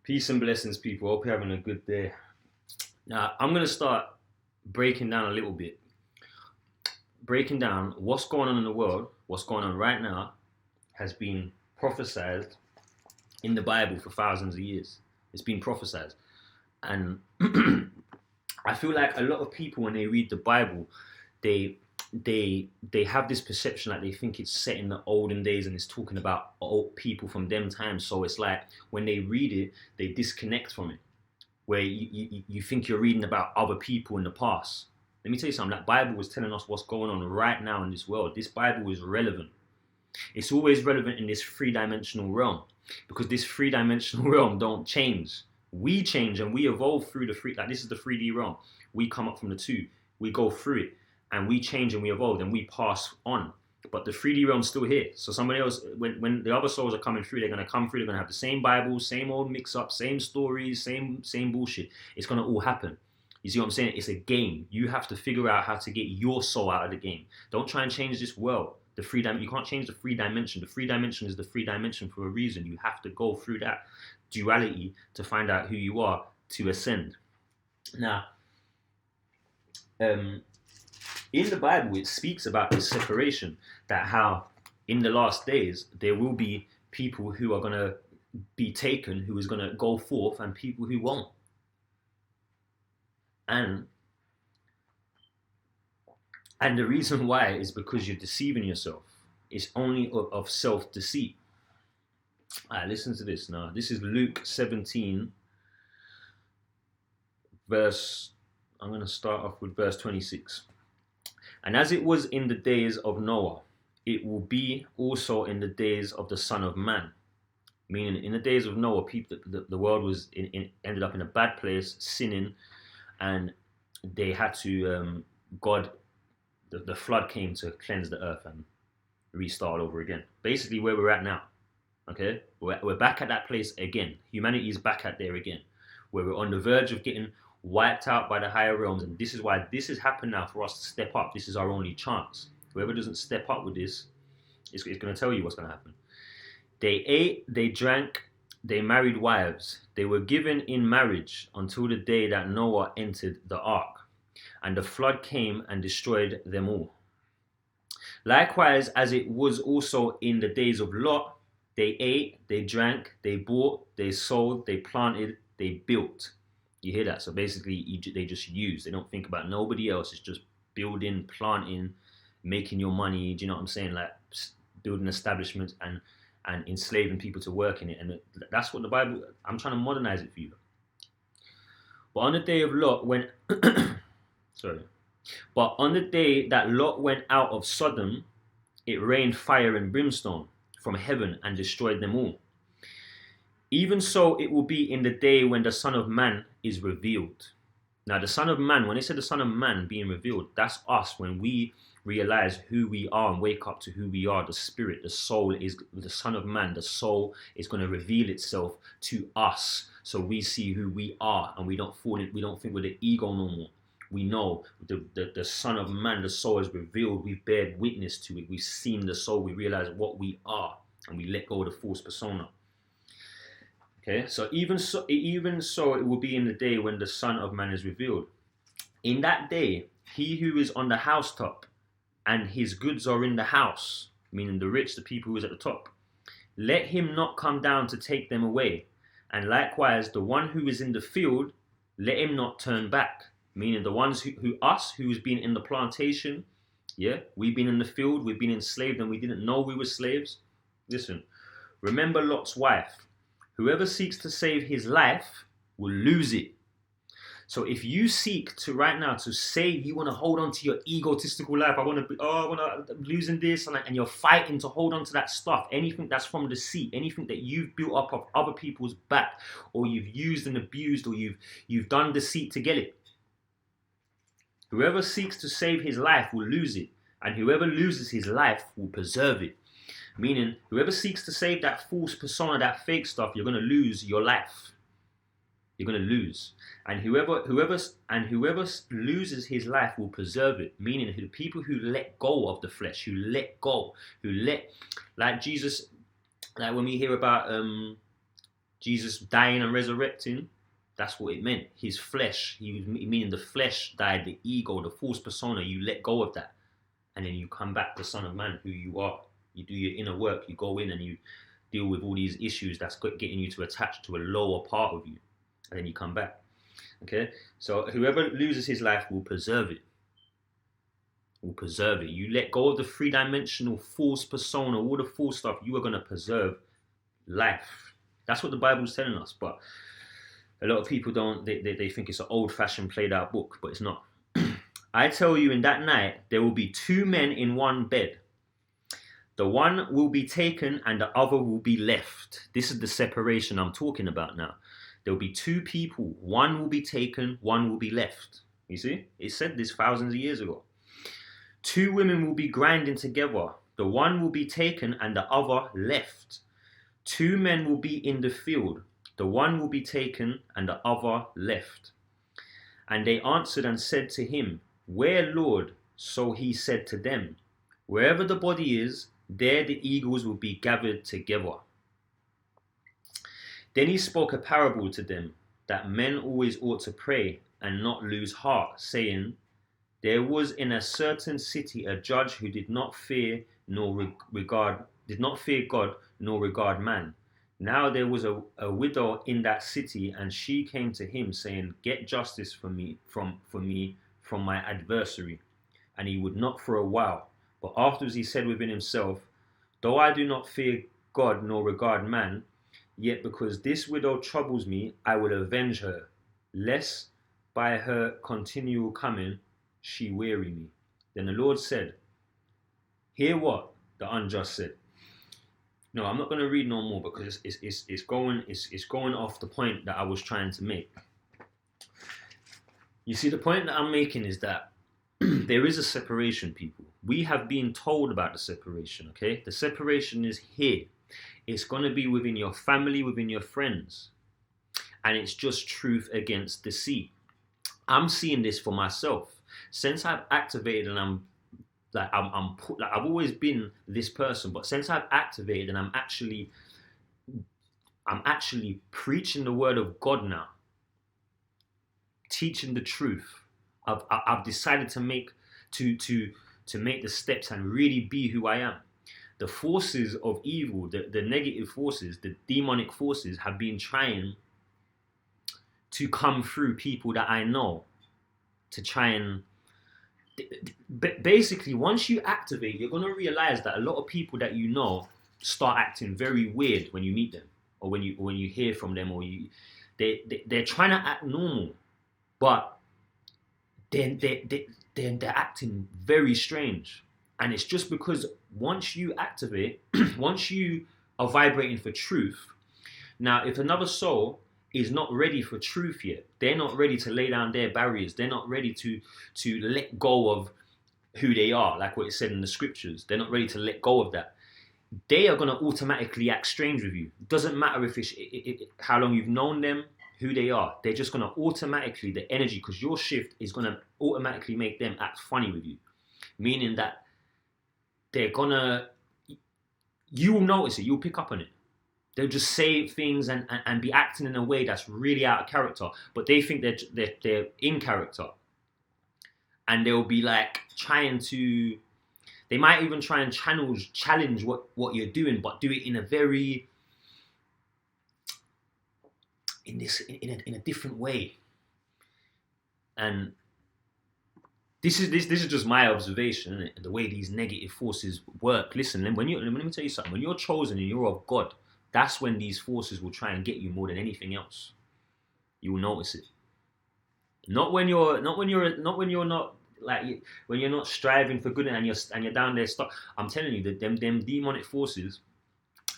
Peace and blessings, people. Hope you're having a good day. Now, I'm going to start breaking down a little bit. Breaking down what's going on in the world, what's going on right now, has been prophesied in the Bible for thousands of years. It's been prophesied. And I feel like a lot of people, when they read the Bible, they they have this perception that they think it's set in the olden days and it's talking about old people from them times. So it's like when they read it, they disconnect from it, where you think you're reading about other people in the past. Let me tell you something. That Bible was telling us what's going on right now in this world. This Bible is relevant. It's always relevant in this three-dimensional realm, because this three-dimensional realm don't change. We change and we evolve through the three. Like, this is the 3D realm. We come up from the two. We go through it and we change and we evolve and we pass on. But the 3D realm's still here. So somebody else, when the other souls are coming through, they're going to come through. They're going to have the same Bible, same old mix-up, same stories, same bullshit. It's going to all happen. You see what I'm saying? It's a game. You have to figure out how to get your soul out of the game. Don't try and change this world. You can't change the 3 dimension. The 3 dimension is the 3 dimension for a reason. You have to go through that duality to find out who you are, to ascend. Now, in the Bible, it speaks about this separation, that how in the last days there will be people who are going to be taken, who is going to go forth, and people who won't. And the reason why is because you're deceiving yourself. It's only of self-deceit. All right, listen to this now. This is Luke 17, I'm going to start off with verse 26. And as it was in the days of Noah, it will be also in the days of the Son of Man. Meaning, in the days of Noah, the world was ended up in a bad place, sinning, and they had to, the flood came to cleanse the earth and restart over again. Basically, where we're at now. Okay, we're back at that place again. Humanity is back at there again, where we're on the verge of getting wiped out by the higher realms. And this is why this has happened now for us to step up. This is our only chance. Whoever doesn't step up with this, it's going to tell you what's going to happen. They ate, they drank, they married wives. They were given in marriage until the day that Noah entered the ark, and the flood came and destroyed them all. Likewise, as it was also in the days of Lot, they ate, they drank, they bought, they sold, they planted, they built. You hear that? So basically, they just use. They don't think about nobody else. It's just building, planting, making your money. Do you know what I'm saying? Like building establishments and enslaving people to work in it. And that's what the Bible, I'm trying to modernize it for you. But on the day of Lot, But on the day that Lot went out of Sodom, it rained fire and brimstone from heaven and destroyed them all. Even so, it will be in the day when the Son of Man is revealed. Now, the Son of Man, when they said the Son of Man being revealed, that's us when we realize who we are and wake up to who we are. The spirit, the soul is the Son of Man. The soul is going to reveal itself to us, so we see who we are and we don't fall in. We don't think we're the ego no more. We know the Son of Man, the soul is revealed. We've bared witness to it. We've seen the soul. We realize what we are, and we let go of the false persona. Okay, so even so, it will be in the day when the Son of Man is revealed. In that day, he who is on the housetop and his goods are in the house, meaning the rich, the people who is at the top, let him not come down to take them away. And likewise, the one who is in the field, let him not turn back. Meaning the ones who's been in the plantation, yeah, we've been in the field, we've been enslaved and we didn't know we were slaves. Listen, remember Lot's wife. Whoever seeks to save his life will lose it. So if you seek to right now to save, you want to hold on to your egotistical life. I want to losing this, and you're fighting to hold on to that stuff. Anything that's from deceit, anything that you've built up of other people's back, or you've used and abused, or you've done deceit to get it. Whoever seeks to save his life will lose it, and whoever loses his life will preserve it. Meaning, whoever seeks to save that false persona, that fake stuff, you're going to lose your life. You're going to lose. And whoever loses his life will preserve it. Meaning, the people who let go of the flesh, who let, like Jesus, like when we hear about Jesus dying and resurrecting, that's what it meant. His flesh, meaning the flesh died, the ego, the false persona, you let go of that. And then you come back the Son of Man, who you are. You do your inner work, you go in and you deal with all these issues that's getting you to attach to a lower part of you. And then you come back. Okay? So whoever loses his life will preserve it. Will preserve it. You let go of the three-dimensional false persona, all the false stuff, you are going to preserve life. That's what the Bible's telling us. But a lot of people don't, they think it's an old-fashioned, played-out book, but it's not. I tell you, in that night, there will be two men in one bed. The one will be taken and the other will be left. This is the separation I'm talking about now. There will be two people. One will be taken, one will be left. You see? It said this thousands of years ago. Two women will be grinding together. The one will be taken and the other left. Two men will be in the field. The one will be taken and the other left. And they answered and said to him, Where, Lord? So he said to them, Wherever the body is, there the eagles will be gathered together. Then he spoke a parable to them, that men always ought to pray and not lose heart, saying, There was in a certain city a judge who did not fear God nor regard man. Now there was a widow in that city, and she came to him, saying, Get justice for me from my adversary. And he would not for a while. But afterwards he said within himself, Though I do not fear God nor regard man, yet because this widow troubles me, I will avenge her, lest by her continual coming she weary me. Then the Lord said, Hear what the unjust said. No, I'm not going to read no more because it's going off the point that I was trying to make. You see, the point that I'm making is that there is a separation, people. We have been told about the separation, okay? The separation is here. It's going to be within your family, within your friends. And it's just truth against deceit. I'm seeing this for myself. Since I've activated and I've always been this person, but since I've activated and I'm actually preaching the word of God now, teaching the truth. I've decided to make the steps and really be who I am. The forces of evil, the negative forces, the demonic forces have been trying to come through people that I know to try and basically, once you activate, you're going to realize that a lot of people that you know start acting very weird when you meet them or when you hear from them, or they're trying to act normal, but they're acting very strange. And it's just because once you activate, once you are vibrating for truth. Now, if another soul is not ready for truth yet, they're not ready to lay down their barriers, they're not ready to let go of who they are, like what it said in the scriptures, they're not ready to let go of that, they are going to automatically act strange with you. It doesn't matter if it's how long you've known them, who they are, they're just going to automatically, the energy, because your shift is going to automatically make them act funny with you, meaning that they're going to, you will notice it, you'll pick up on it. They'll just say things and be acting in a way that's really out of character, but they think they're in character. And they'll be like trying to, they might even try and challenge what you're doing, but do it in a very, in a different way. And this is just my observation, isn't it? The way these negative forces work. Listen, let me tell you something. When you're chosen and you're of God, that's when these forces will try and get you more than anything else. You will notice it. Not when you're not like when you're not striving for good and you're down there stuck. I'm telling you that them demonic forces,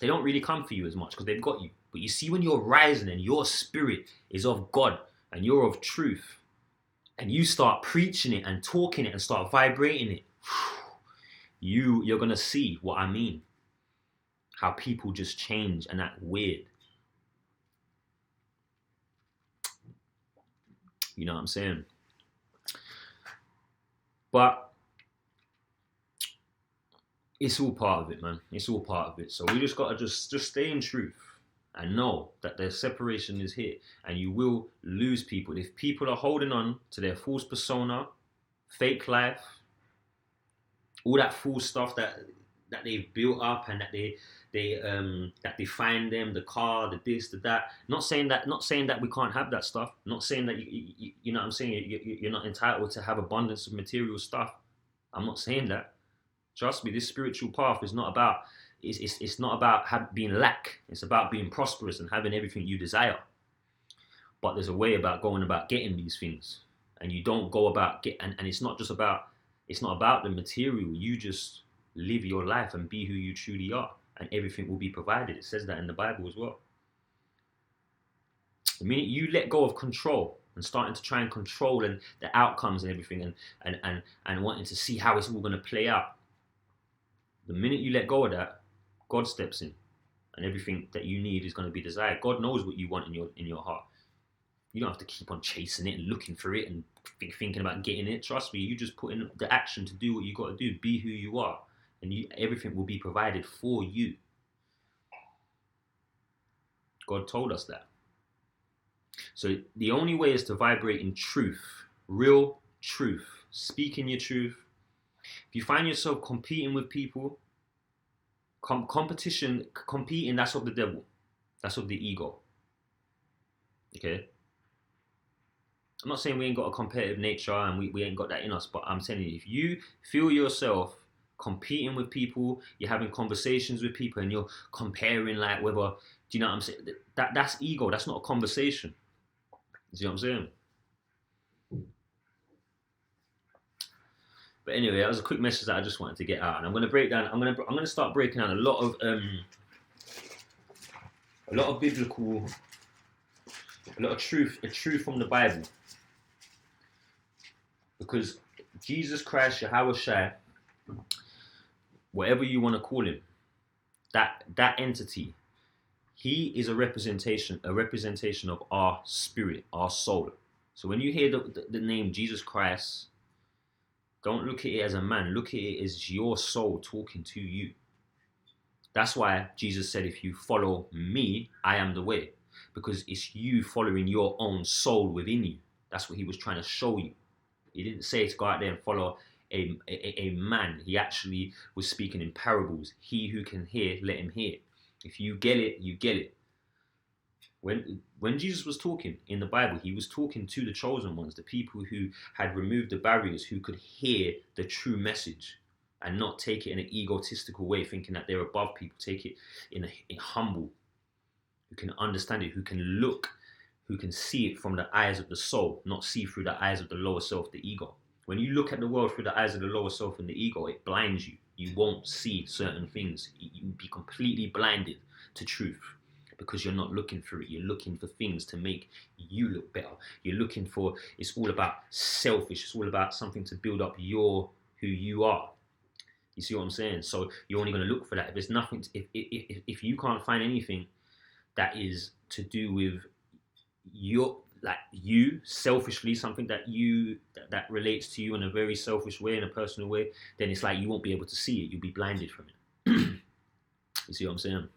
they don't really come for you as much because they've got you. But you see, when you're rising and your spirit is of God and you're of truth, and you start preaching it and talking it and start vibrating it, you're gonna see what I mean. How people just change and act weird. You know what I'm saying? But it's all part of it, man. It's all part of it. So we just gotta just stay in truth and know that their separation is here, and you will lose people. If people are holding on to their false persona, fake life, all that false stuff that they've built up and that that define them, the car, the this, the that. Not saying that we can't have that stuff. Not saying that you know what I'm saying, you're not entitled to have abundance of material stuff. I'm not saying that. Trust me, this spiritual path is not about it's not about being lack. It's about being prosperous and having everything you desire. But there's a way about going about getting these things, and you don't go about and it's not about the material. You just live your life and be who you truly are, and everything will be provided. It says that in the Bible as well. The minute you let go of control and starting to try and control and the outcomes and everything, and wanting to see how it's all going to play out, the minute you let go of that, God steps in, and everything that you need is going to be desired. God knows what you want in your heart. You don't have to keep on chasing it and looking for it and thinking about getting it. Trust me, you just put in the action to do what you got to do. Be who you are, and everything will be provided for you. God told us that. So the only way is to vibrate in truth, real truth, speaking your truth. If you find yourself competing with people, competing, that's of the devil. That's of the ego. Okay? I'm not saying we ain't got a competitive nature and we ain't got that in us, but I'm telling you, if you feel yourself competing with people, you're having conversations with people and you're comparing like whether, do you know what I'm saying? That's ego. That's not a conversation. You see what I'm saying? But anyway, that was a quick message that I just wanted to get out, and I'm gonna start breaking down a lot of biblical, a lot of truth from the Bible, because Jesus Christ, Yahweh Shai, whatever you want to call him, that entity, he is a representation of our spirit, our soul. So when you hear the name Jesus Christ, don't look at it as a man. Look at it as your soul talking to you. That's why Jesus said, if you follow me, I am the way. Because it's you following your own soul within you. That's what he was trying to show you. He didn't say to go out there and follow a man. He actually was speaking in parables. He who can hear, let him hear. If you get it, you get it. When Jesus was talking in the Bible, he was talking to the chosen ones, the people who had removed the barriers, who could hear the true message and not take it in an egotistical way, thinking that they're above people. Take it in humble, who can understand it, who can look, who can see it from the eyes of the soul, not see through the eyes of the lower self, the ego. When you look at the world through the eyes of the lower self and the ego, it blinds you. You won't see certain things. You'll be completely blinded to truth, because you're not looking for it. You're looking for things to make you look better. You're looking for, it's all about selfish. It's all about something to build up who you are. You see what I'm saying? So you're only going to look for that. If there's nothing, if you can't find anything that is to do with you selfishly, something that relates to you in a very selfish way, in a personal way, then it's like you won't be able to see it. You'll be blinded from it. You see what I'm saying?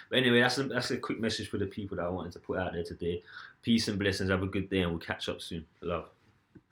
But anyway, that's a quick message for the people that I wanted to put out there today. Peace and blessings. Have a good day, and we'll catch up soon. Love.